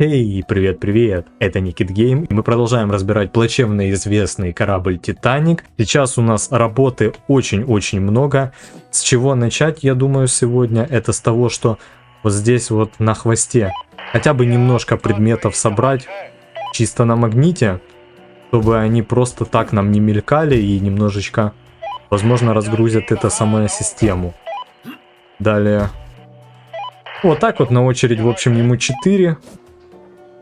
Эй, привет-привет, это Никит Гейм, и мы продолжаем разбирать плачевно известный корабль Титаник. Сейчас у нас работы очень-очень много. С чего начать, я думаю, сегодня, это с того, что вот здесь вот на хвосте хотя бы немножко предметов собрать, чисто на магните, чтобы они просто так нам не мелькали и немножечко, возможно, разгрузят это самую систему. Далее, вот так вот на очередь, в общем, ему 4.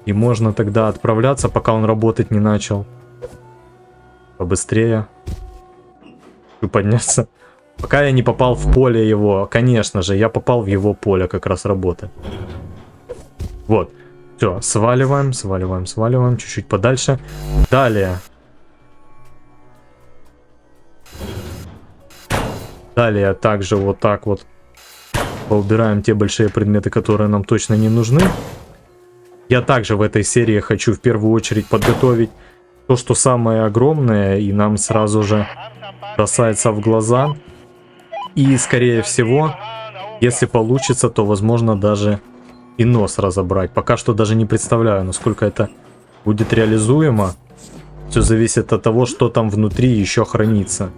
И можно тогда отправляться, пока он работать не начал. Побыстрее. И подняться. Пока я не попал в поле его. Конечно же, я попал в его поле как раз работы. Вот. Все, сваливаем, сваливаем, сваливаем. Чуть-чуть подальше. Далее. Далее также вот так вот поубираем те большие предметы, которые нам точно не нужны. Я также в этой серии хочу в первую очередь подготовить то, что самое огромное, и нам сразу же бросается в глаза. И, скорее всего, если получится, то, возможно, даже и нос разобрать. Пока что даже не представляю, насколько это будет реализуемо. Все зависит от того, что там внутри еще хранится.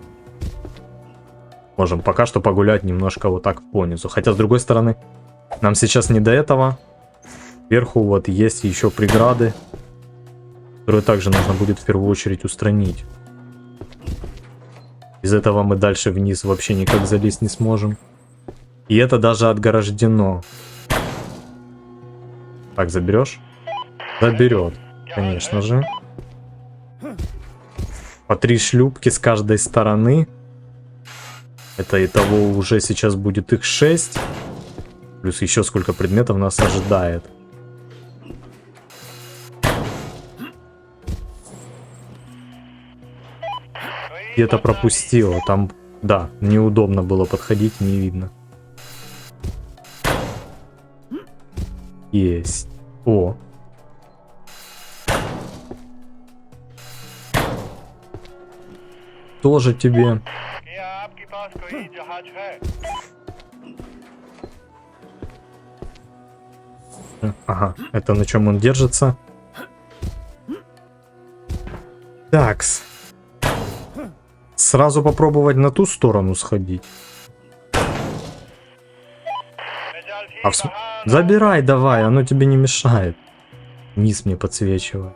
Можем пока что погулять немножко вот так понизу. Хотя, с другой стороны, нам сейчас не до этого. Сверху вот есть еще преграды, которые также нужно будет в первую очередь устранить. Без этого мы дальше вниз вообще никак залезть не сможем. И это даже отгорождено. Так, заберешь? Заберет, конечно же. По 3 шлюпки с каждой стороны. Это итого уже сейчас будет их 6. Плюс еще сколько предметов нас ожидает. Где-то пропустила, там, да, неудобно было подходить, не видно. Есть. О. Тоже тебе. Ага, это на чем он держится. Такс. Сразу попробовать на ту сторону сходить. Забирай давай, оно тебе не мешает. Низ мне подсвечивает.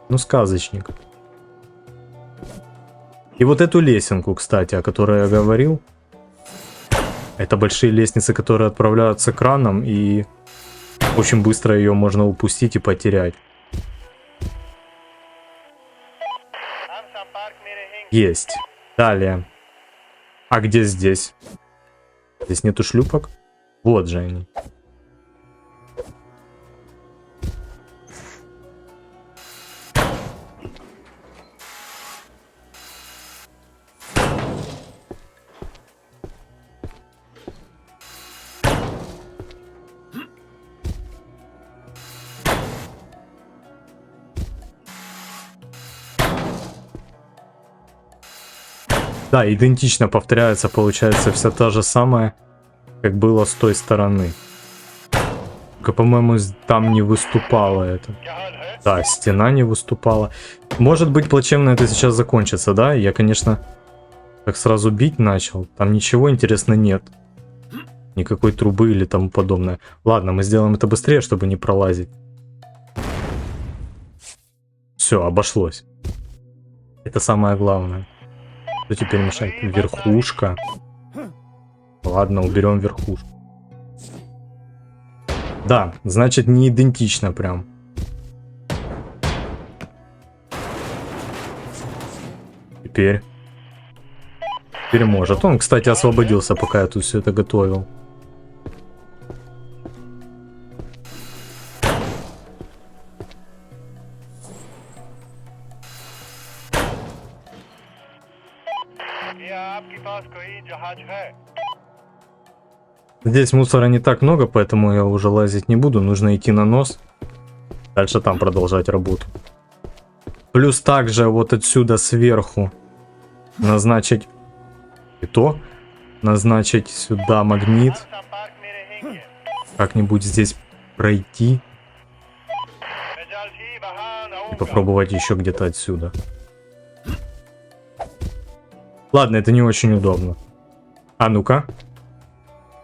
Ну, сказочник. И вот эту лесенку, кстати, о которой я говорил. Это большие лестницы, которые отправляются краном, и очень быстро ее можно упустить и потерять. Есть. Далее. А где здесь? Здесь нету шлюпок? Вот же они. Да, идентично повторяется, получается, вся та же самая, как было с той стороны. Только, по-моему, там не выступало это. Да, стена не выступала. Может быть, плачевно это сейчас закончится, да? Я, конечно, так сразу бить начал. Там ничего интересного нет. Никакой трубы или тому подобное. Ладно, мы сделаем это быстрее, чтобы не пролазить. Все, обошлось. Это самое главное. Что теперь мешает? Верхушка. Ладно, уберем верхушку. Да, значит, не идентично прям. Теперь может. Он, кстати, освободился, пока я тут все это готовил. Здесь мусора не так много, поэтому я уже лазить не буду. Нужно идти на нос. Дальше там продолжать работу. Плюс также вот отсюда сверху назначить и то. Назначить сюда магнит. Как-нибудь здесь пройти. И попробовать еще где-то отсюда. Ладно, это не очень удобно. А ну-ка.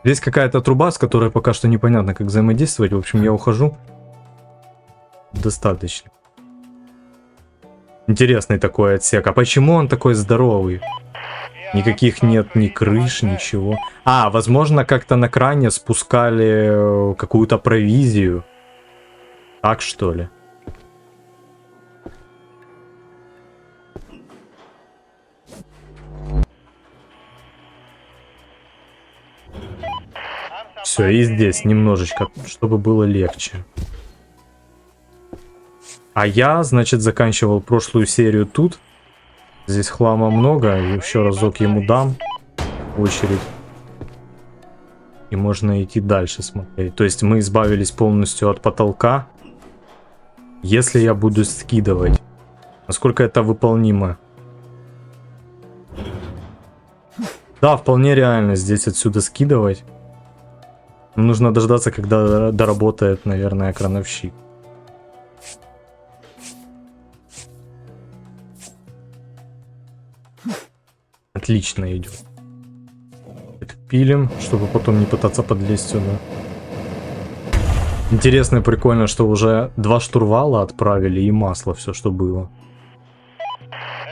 Здесь какая-то труба, с которой пока что непонятно, как взаимодействовать. В общем, я ухожу. Достаточно. Интересный такой отсек. А почему он такой здоровый? Никаких нет ни крыш, ничего. А, возможно, как-то на кране спускали какую-то провизию. Так, что ли? Все, и здесь немножечко, чтобы было легче. А я, значит, заканчивал прошлую серию тут. Здесь хлама много, еще разок ему дам в очередь. И можно идти дальше смотреть. То есть мы избавились полностью от потолка. Если я буду скидывать, насколько это выполнимо? Да, вполне реально здесь отсюда скидывать. Нужно дождаться, когда доработает, наверное, крановщик. Отлично идет. Это пилим, чтобы потом не пытаться подлезть сюда. Интересно и прикольно, что уже 2 штурвала отправили и масло, все, что было.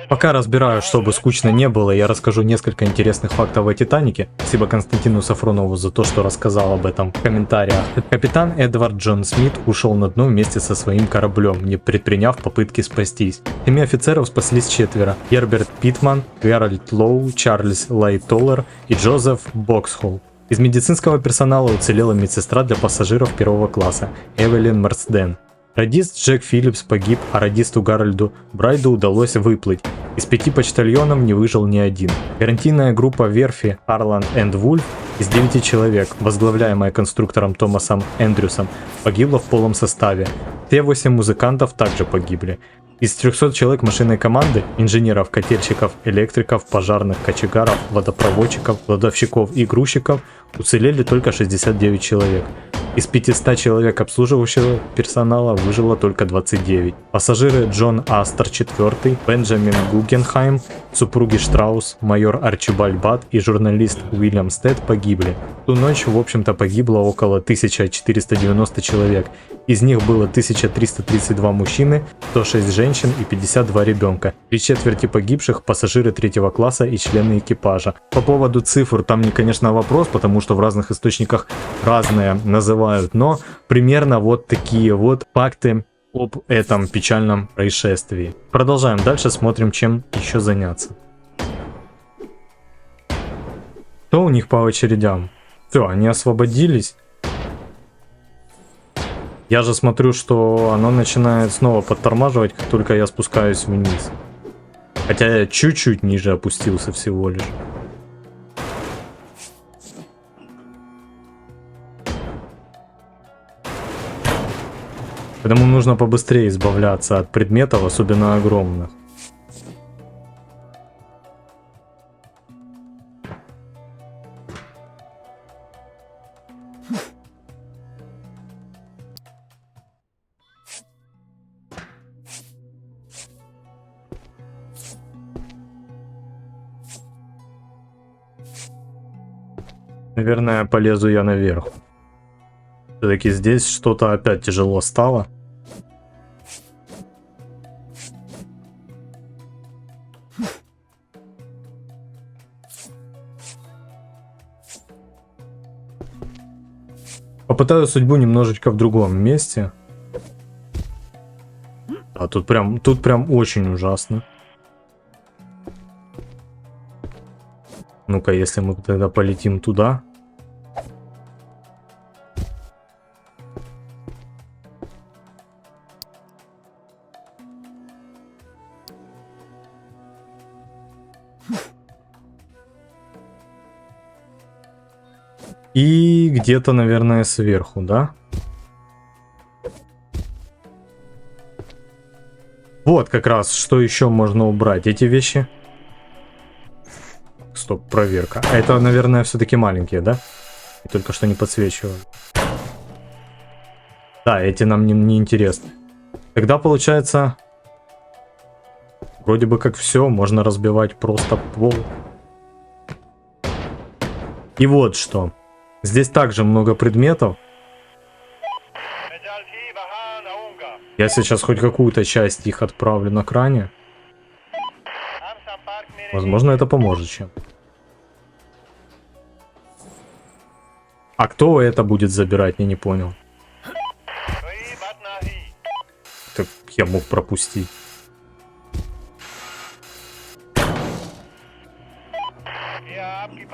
Пока разбираю, чтобы скучно не было, я расскажу несколько интересных фактов о Титанике. Спасибо Константину Сафронову за то, что рассказал об этом в комментариях. Капитан Эдвард Джон Смит ушел на дно вместе со своим кораблем, не предприняв попытки спастись. 7 офицеров спаслись 4. Герберт Питман, Геральт Лоу, Чарльз Лайтоллер и Джозеф Боксхолл. Из медицинского персонала уцелела медсестра для пассажиров первого класса Эвелин Марсден. Радист Джек Филлипс погиб, а радисту Гарольду Брайду удалось выплыть. Из 5 почтальонов не выжил ни один. Гарантийная группа верфи Harland and Wolff из 9 человек, возглавляемая конструктором Томасом Эндрюсом, погибла в полном составе. Все 8 музыкантов также погибли. Из 300 человек машинной команды, инженеров, котельщиков, электриков, пожарных, кочегаров, водопроводчиков, кладовщиков и грузчиков уцелели только 69 человек. Из 500 человек обслуживающего персонала выжило только 29. Пассажиры Джон Астер IV, Бенджамин Гугенхайм, супруги Штраус, майор Арчибальд Бат и журналист Уильям Стед погибли. В ту ночь, в общем-то, погибло около 1490 человек. Из них было 1332 мужчины, 106 женщин и 52 ребенка. 3/4 погибших пассажиры 3 класса и члены экипажа. По поводу цифр там, конечно, вопрос, потому что в разных источниках разные называют, но примерно вот такие вот факты об этом печальном происшествии. Продолжаем дальше, смотрим, чем еще заняться. Что у них по очередям? Все, они освободились. Я же смотрю, что оно начинает снова подтормаживать, как только я спускаюсь вниз. Хотя я чуть-чуть ниже опустился всего лишь. Поэтому нужно побыстрее избавляться от предметов, особенно огромных. Наверное, полезу я наверх. Все-таки здесь что-то опять тяжело стало. Попытаю судьбу немножечко в другом месте. А тут прям очень ужасно. Ну-ка, если мы тогда полетим туда. И где-то, наверное, сверху, да? Вот как раз, что еще можно убрать. Эти вещи. Стоп, проверка. А это, наверное, все-таки маленькие, да? И только что не подсвечиваю. Да, эти нам не интересны. Тогда, получается, Вроде бы как все, можно разбивать просто пол. И вот что. Здесь также много предметов. Я сейчас хоть какую-то часть их отправлю на кране. Возможно, это поможет чем. А кто это будет забирать, я не понял. Так я мог пропустить.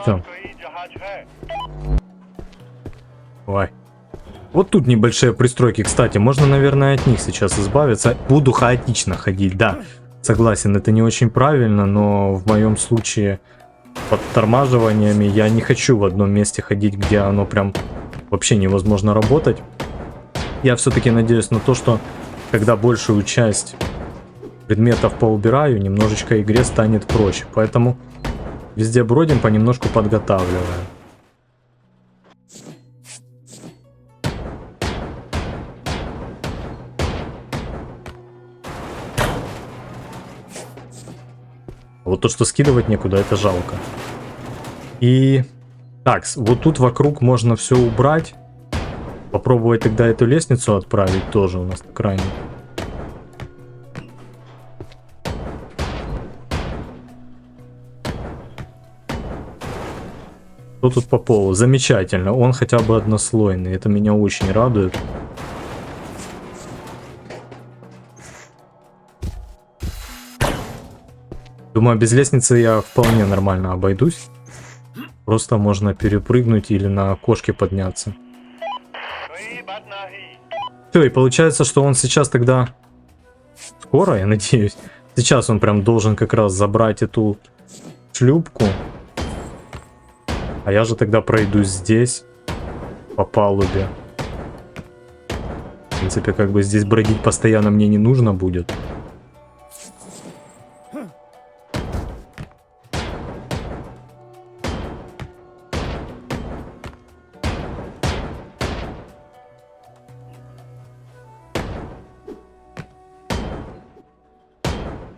Все. Давай. Вот тут небольшие пристройки, кстати, можно, наверное, от них сейчас избавиться. Буду хаотично ходить, да. Согласен, это не очень правильно, но в моем случае под тормаживаниями я не хочу в одном месте ходить, где оно прям вообще невозможно работать. Я все-таки надеюсь на то, что когда большую часть предметов поубираю, немножечко игре станет проще. Поэтому везде бродим, понемножку подготавливаем. Вот то, что скидывать некуда, это жалко. И так, вот тут вокруг можно все убрать. Попробовать тогда эту лестницу отправить тоже у нас на крайне. Что тут по полу? Замечательно. Он хотя бы однослойный. Это меня очень радует. Думаю, без лестницы я вполне нормально обойдусь. Просто можно перепрыгнуть или на кошке подняться. Все, и получается, что он сейчас тогда... Скоро, я надеюсь. Сейчас он прям должен как раз забрать эту шлюпку. А я же тогда пройдусь здесь, по палубе. В принципе, как бы здесь бродить постоянно мне не нужно будет.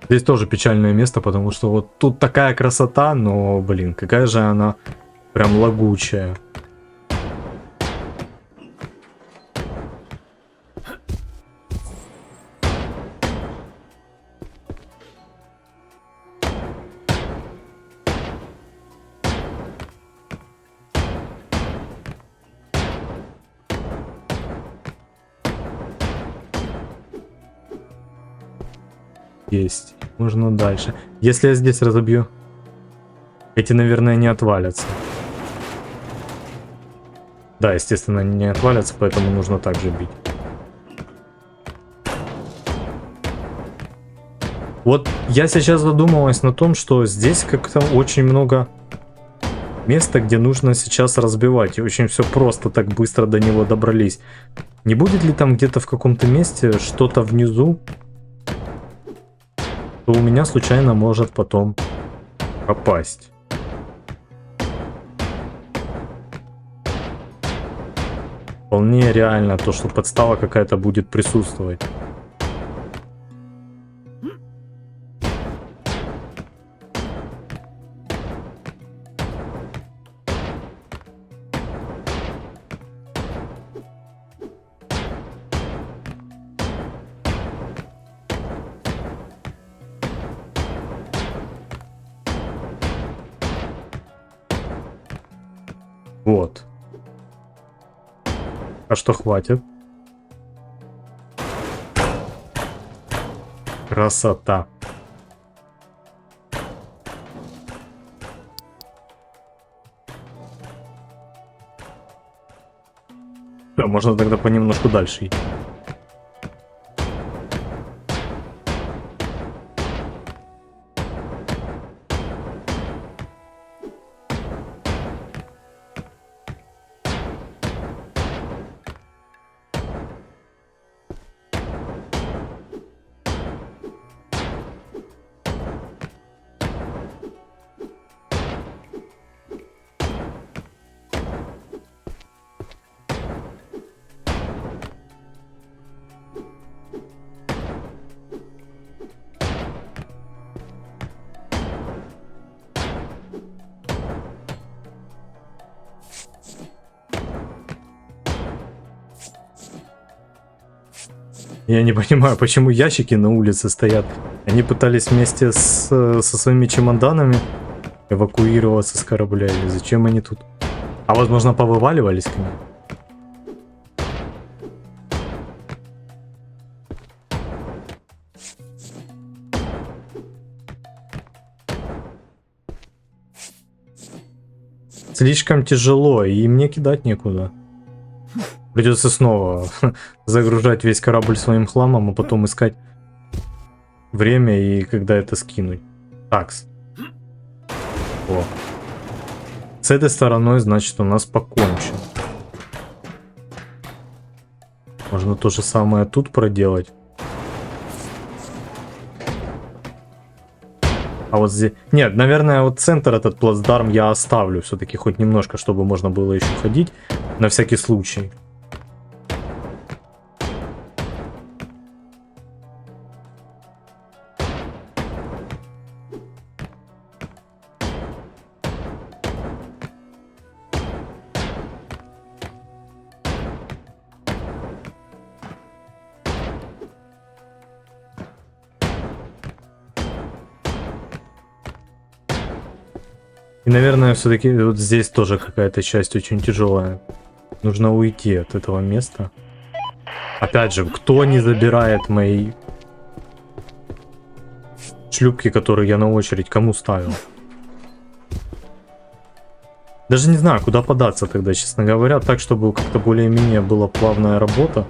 Здесь тоже печальное место, потому что вот тут такая красота, но, блин, какая же она прям лагучая. Есть. Можно дальше. Если я здесь разобью, эти, наверное, не отвалятся. Да, естественно, они не отвалятся, поэтому нужно также бить. Вот я сейчас задумалась на том, что здесь как-то очень много места, где нужно сейчас разбивать. И очень все просто, так быстро до него добрались. Не будет ли там где-то в каком-то месте что-то внизу, то у меня случайно может потом пропасть? Вполне реально то, что подстава какая-то будет присутствовать. Вот. А что хватит? Красота. Да, можно тогда понемножку дальше идти. Я не понимаю, почему ящики на улице стоят. Они пытались вместе со своими чемоданами эвакуироваться с корабля. Или зачем они тут? А возможно, повываливались к ним? Слишком тяжело, и мне кидать некуда. Придется снова загружать весь корабль своим хламом, а потом искать время и когда это скинуть. Такс. О. С этой стороной, значит, у нас покончено. Можно то же самое тут проделать. А вот здесь... Нет, наверное, вот центр этот плацдарм я оставлю все-таки хоть немножко, чтобы можно было еще ходить. На всякий случай. И, наверное, все-таки вот здесь тоже какая-то часть очень тяжелая. Нужно уйти от этого места. Опять же, кто не забирает мои шлюпки, которые я на очередь кому ставил? Даже не знаю, куда податься тогда, честно говоря, так, чтобы как-то более-менее была плавная работа.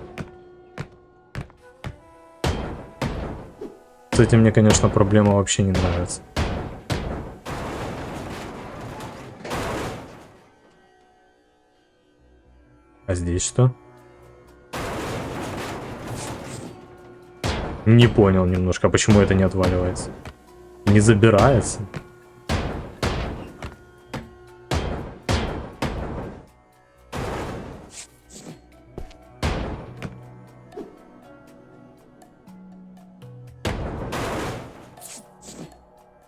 С этим мне, конечно, проблема вообще не нравится. А здесь что? Не понял немножко, почему это не отваливается. Не забирается.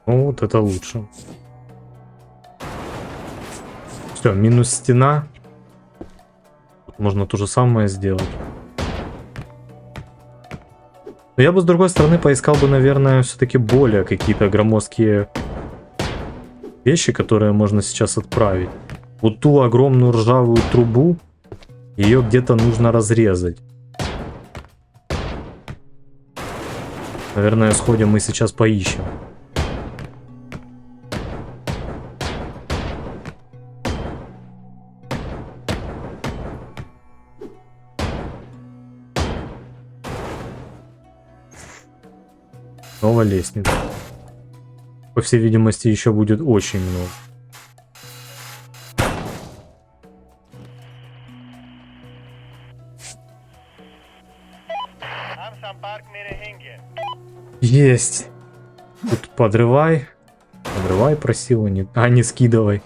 Ну, вот это лучше. Все, минус стена. Можно то же самое сделать. Но я бы, с другой стороны, поискал бы, наверное, все-таки более какие-то громоздкие вещи, которые можно сейчас отправить. Вот ту огромную ржавую трубу, ее где-то нужно разрезать. Наверное, сходим и сейчас поищем. Снова лестница. По всей видимости, еще будет очень много. Есть. Тут подрывай. Подрывай, просил, не скидывай.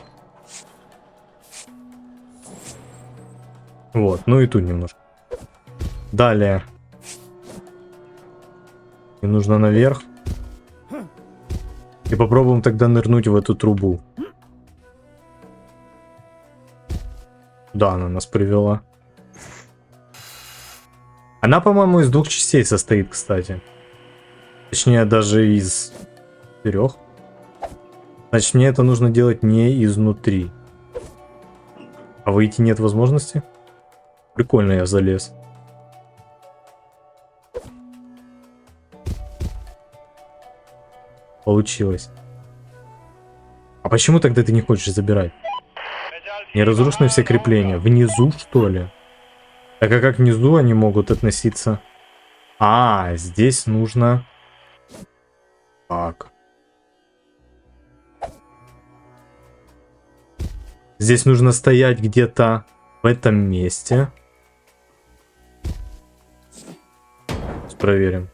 Вот, ну и тут немножко. Далее. И нужно наверх. И попробуем тогда нырнуть в эту трубу. Да, она нас привела. Она, по-моему, из 2 частей состоит, кстати. Точнее, даже из 4. Значит, мне это нужно делать не изнутри. А выйти нет возможности? Прикольно я залез. Получилось. А почему тогда ты не хочешь забирать? Не разрушены все крепления. Внизу, что ли? Так а как внизу они могут относиться? А, здесь нужно... Так. Здесь нужно стоять где-то в этом месте. Проверим.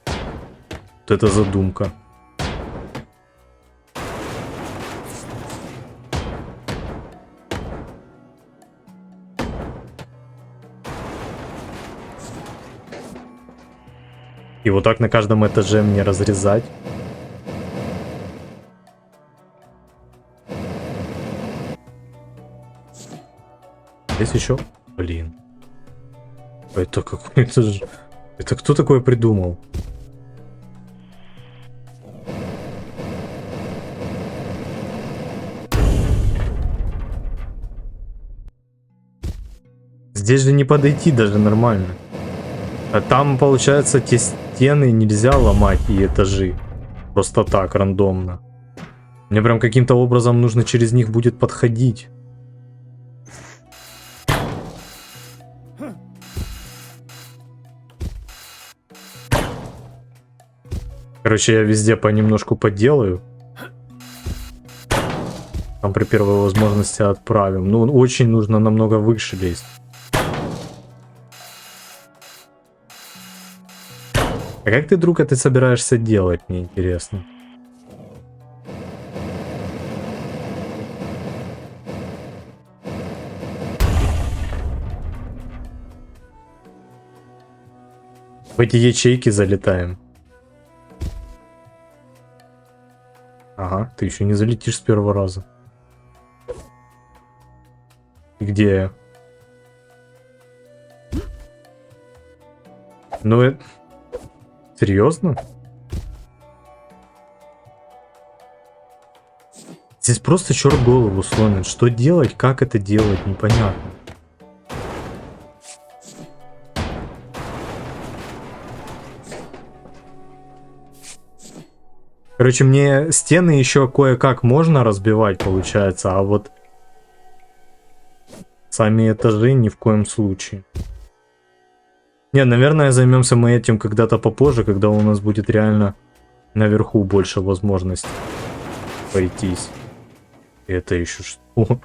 Вот это задумка. И вот так на каждом этаже мне разрезать. Здесь еще... Блин. Это какой-то... Это кто такое придумал? Здесь же не подойти даже нормально. А там, получается, те стены нельзя ломать и этажи. Просто так, рандомно. Мне прям каким-то образом нужно через них будет подходить. Короче, я везде понемножку поделаю. Там при первой возможности отправим. Ну, очень нужно намного выше лезть. А как ты, друг, это собираешься делать, мне интересно. В эти ячейки залетаем. Ага, ты еще не залетишь с первого раза. И где я? Ну это... Серьезно? Здесь просто черт голову сломит. Что делать, как это делать, непонятно. Короче, мне стены еще кое-как можно разбивать, получается, а вот сами этажи ни в коем случае. Не, наверное, займемся мы этим когда-то попозже, когда у нас будет реально наверху больше возможностей пройтись. Это еще что?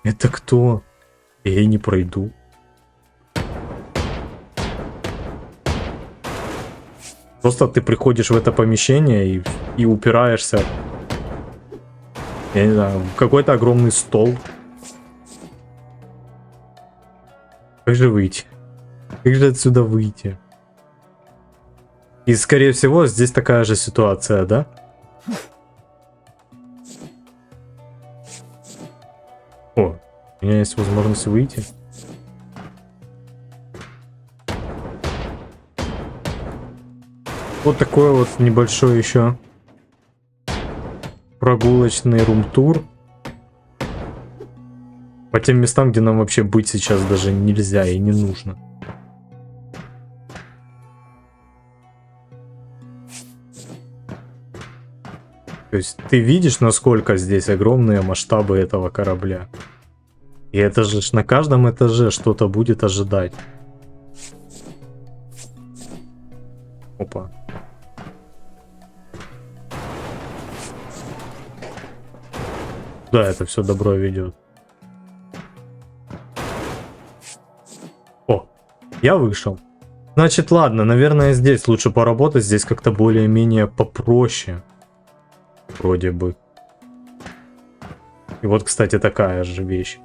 Это кто? Я не пройду. Просто ты приходишь в это помещение и упираешься, я не знаю, в какой-то огромный стол. Как же выйти? Как же отсюда выйти? И скорее всего здесь такая же ситуация, да? О, у меня есть возможность выйти. Вот такой вот небольшой еще прогулочный рум-тур. По тем местам, где нам вообще быть сейчас даже нельзя и не нужно. То есть ты видишь, насколько здесь огромные масштабы этого корабля. И это же на каждом этаже что-то будет ожидать. Опа. Да, это все добро ведет. О, я вышел. Значит, ладно, наверное, здесь лучше поработать. Здесь как-то более-менее попроще. Вроде бы. И вот, кстати, такая же вещь.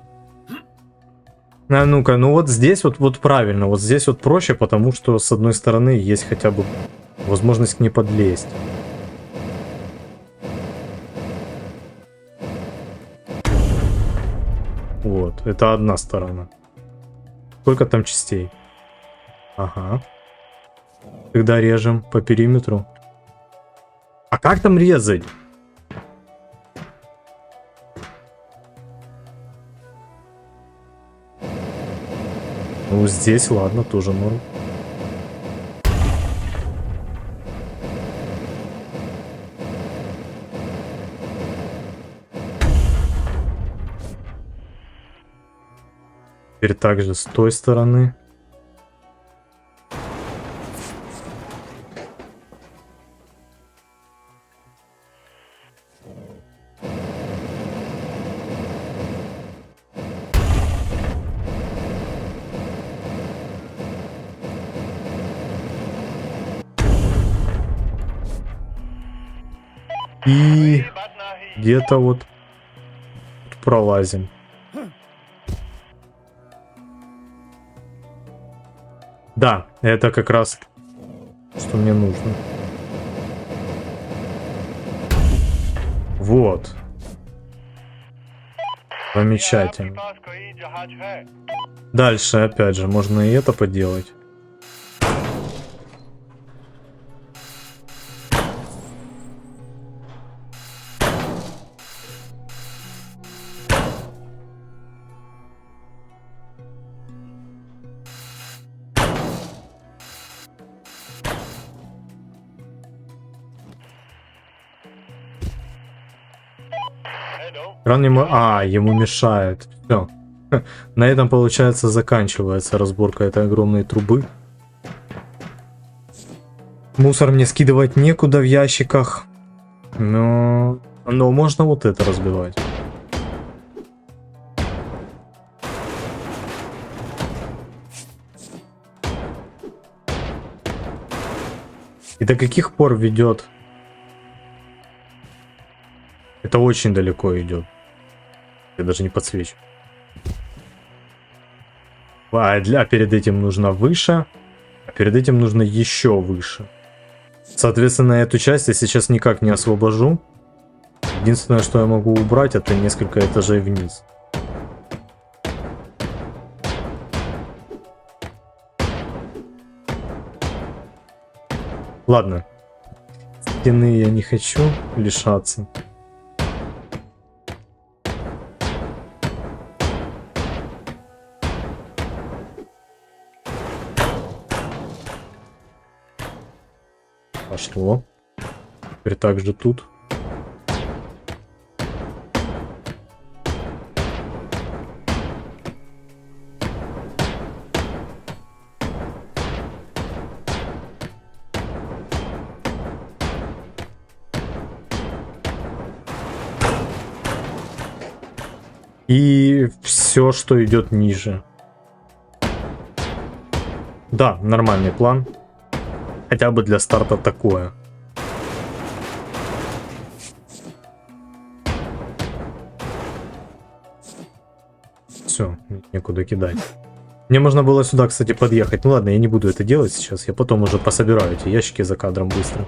А ну-ка, ну вот здесь вот правильно. Вот здесь вот проще, потому что с одной стороны есть хотя бы возможность к ней подлезть. Вот, это одна сторона. Сколько там частей? Ага. Когда режем по периметру. А как там резать? Ну, здесь, ладно, тоже норм. Теперь также с той стороны. И где-то вот пролазим. Да, это как раз что мне нужно. Вот. Замечательно. Дальше, опять же, можно и это поделать. Кран ему... А, ему мешает. Все. На этом, получается, заканчивается разборка этой огромной трубы. Мусор мне скидывать некуда в ящиках. Но можно вот это разбивать. И до каких пор ведет? Это очень далеко идет. Я даже не подсвечу. А перед этим нужно выше. А перед этим нужно еще выше. Соответственно, эту часть я сейчас никак не освобожу. Единственное, что я могу убрать, это несколько этажей вниз. Ладно. Стены я не хочу лишаться. Пошло. Теперь также тут. И все, что идет ниже. Да, нормальный план. Хотя бы для старта такое. Все, некуда кидать. Мне можно было сюда, кстати, подъехать. Ну ладно, я не буду это делать сейчас. Я потом уже пособираю эти ящики за кадром быстро.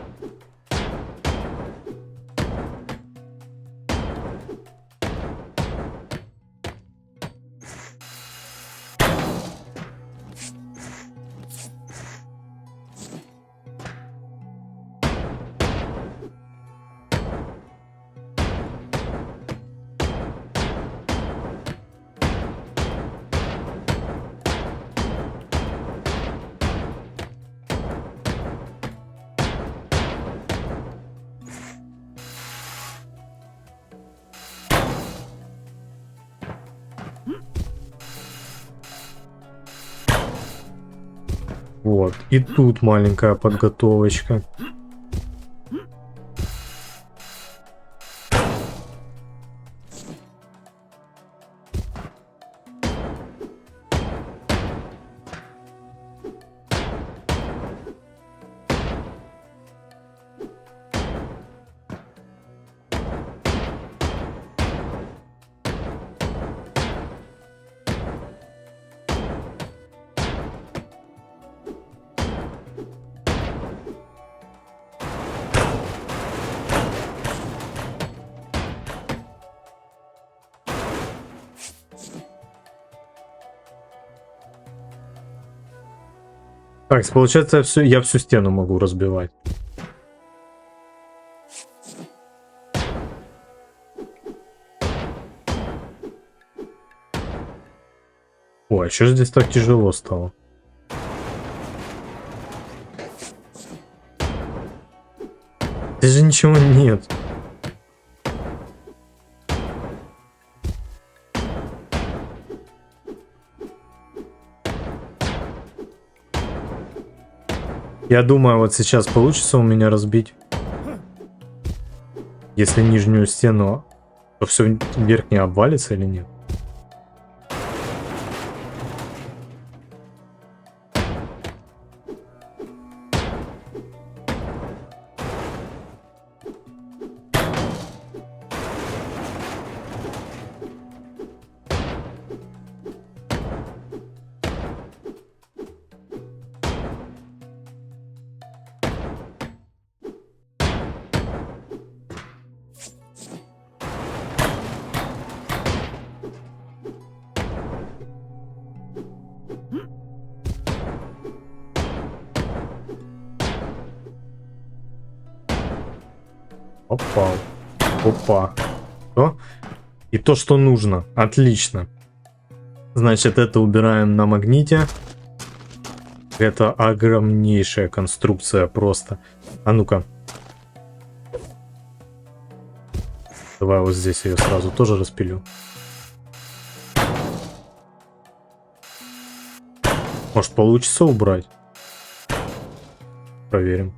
Вот, и тут маленькая подготовочка. Так, получается, я всю стену могу разбивать. Ой, а что же здесь так тяжело стало? Здесь же ничего нет. Я думаю, вот сейчас получится у меня разбить. Если нижнюю стену, то все верхнее обвалится или нет? Опа. Опа. О. И то, что нужно. Отлично. Значит, это убираем на магните. Это огромнейшая конструкция просто. А ну-ка. Давай вот здесь ее сразу тоже распилю. Может, получится убрать? Проверим.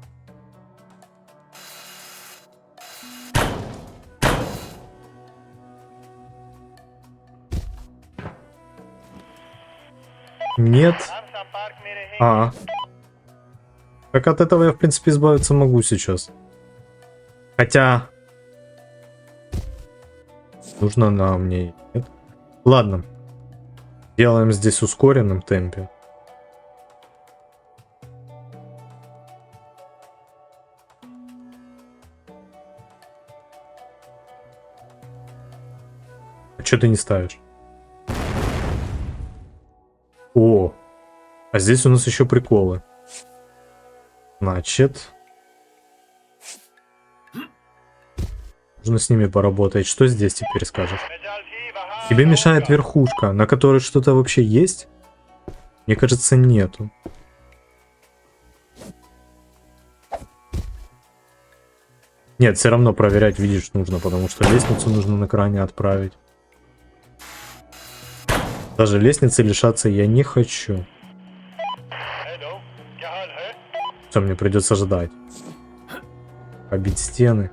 Нет. А. Так от этого я, в принципе, избавиться могу сейчас. Хотя... Нужно на мне. Нет? Ладно. Делаем здесь в ускоренном темпе. А что ты не ставишь? О! А здесь у нас еще приколы. Значит... Нужно с ними поработать. Что здесь теперь скажешь? Тебе мешает верхушка, на которой что-то вообще есть? Мне кажется, нету. Нет, все равно проверять, видишь, нужно, потому что лестницу нужно на кране отправить. Даже лестницы лишаться я не хочу. Все, мне придется ждать. Побить стены.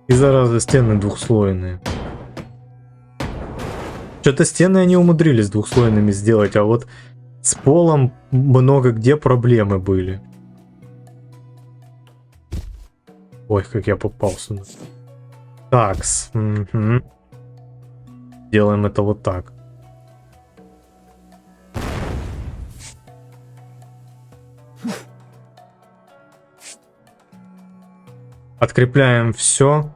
И зараза, стены двухслойные. Что-то стены они умудрились двухслойными сделать, а вот с полом много где проблемы были. Ой, как я попался. Такс. Угу. Делаем это вот так. Открепляем все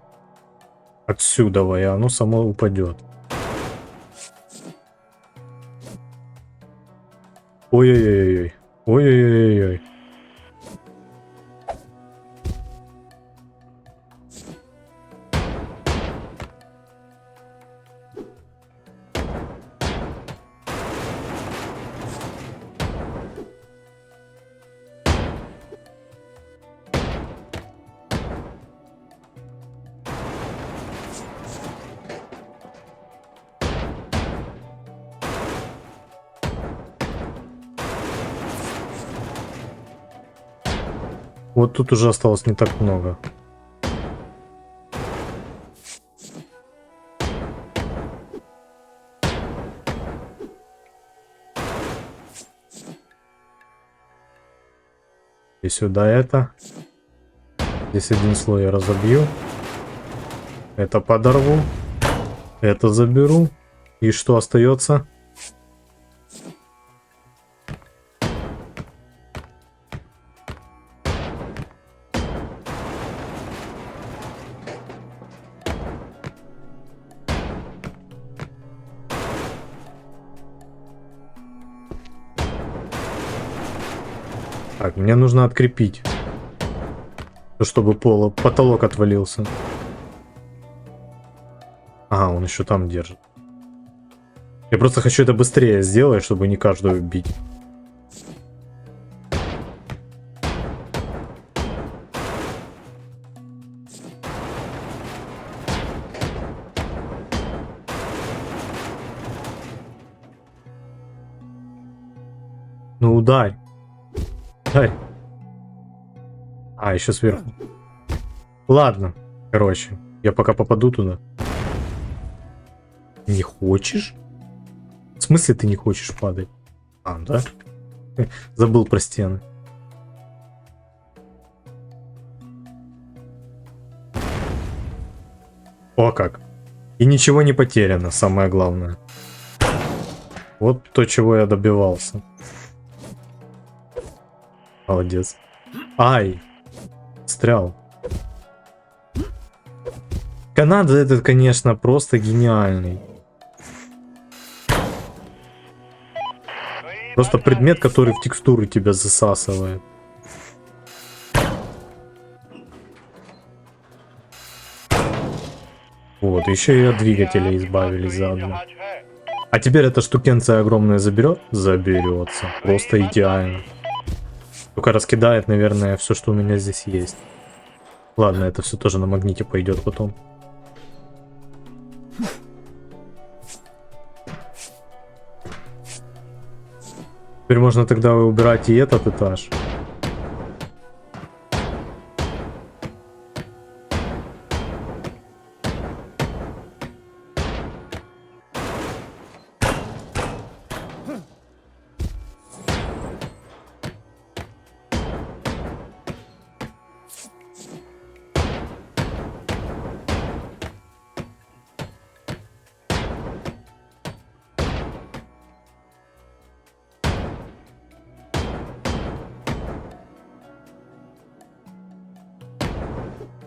отсюда, и оно само упадет. Ой-ой-ой-ой. Ой-ой-ой-ой. Вот тут уже осталось не так много. И сюда это. Здесь один слой я разобью. Это подорву. Это заберу. И что остается? Так, мне нужно открепить, чтобы потолок отвалился. Ага, он еще там держит. Я просто хочу это быстрее сделать, чтобы не каждую бить. Ну ударь. Ай. А, еще сверху. Ладно. Короче, я пока попаду туда. Не хочешь? В смысле ты не хочешь падать? А, да? Забыл про стены. О, как. И ничего не потеряно, самое главное. Вот то, чего я добивался. Молодец. Ай! Стрял. Канада этот, конечно, просто гениальный. Просто предмет, который в текстуры тебя засасывает. Вот, еще и от двигателя избавились заодно. А теперь эта штукенция огромная заберет? Заберется. Просто идеально. Только раскидает, наверное, все, что у меня здесь есть. Ладно, это все тоже на магните пойдет потом. Теперь можно тогда убирать и этот этаж.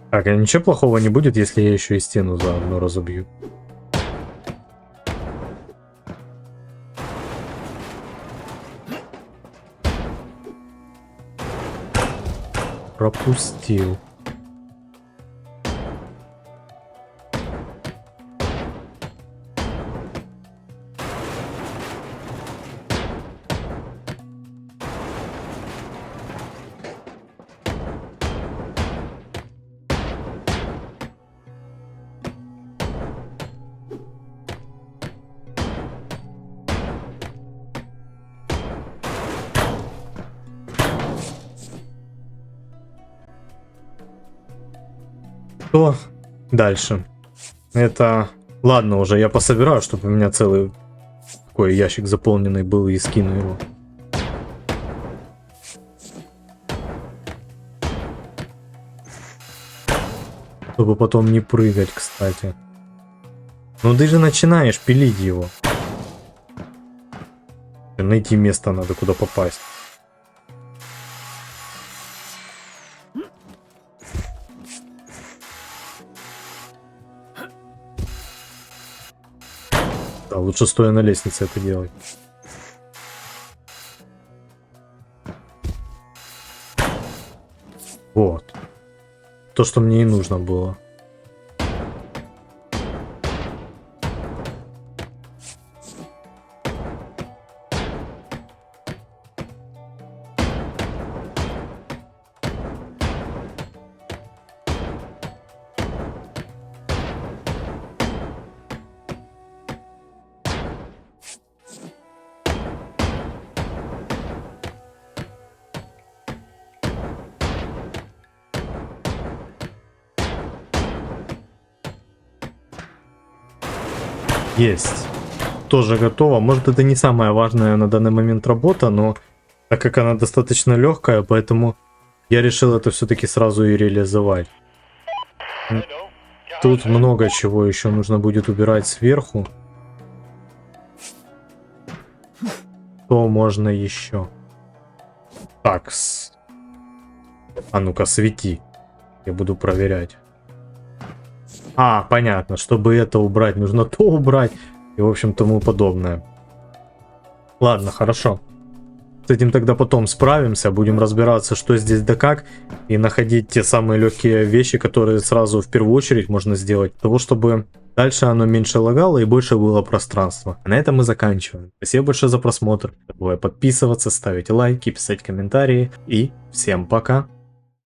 Так, а ничего плохого не будет, если я еще и стену заодно разобью. Пропустил. Что дальше? Это... Ладно уже, я пособираю, чтобы у меня целый такой ящик заполненный был, и скину его. Чтобы потом не прыгать, кстати. Ну ты же начинаешь пилить его. Найти место надо, куда попасть. Да, лучше стоя на лестнице это делать. Вот. То, что мне и нужно было. Есть. Тоже готово. Может, это не самая важная на данный момент работа, но так как она достаточно легкая, поэтому я решил это все-таки сразу и реализовать. Тут много чего еще нужно будет убирать сверху. Что можно еще? Так. А ну-ка, свети. Я буду проверять. А, понятно, чтобы это убрать, нужно то убрать и, в общем, тому подобное. Ладно, хорошо. С этим тогда потом справимся, будем разбираться, что здесь да как, и находить те самые легкие вещи, которые сразу в первую очередь можно сделать, для того, чтобы дальше оно меньше лагало и больше было пространства. А на этом мы заканчиваем. Спасибо большое за просмотр. Не забывай подписываться, ставить лайки, писать комментарии, и всем пока.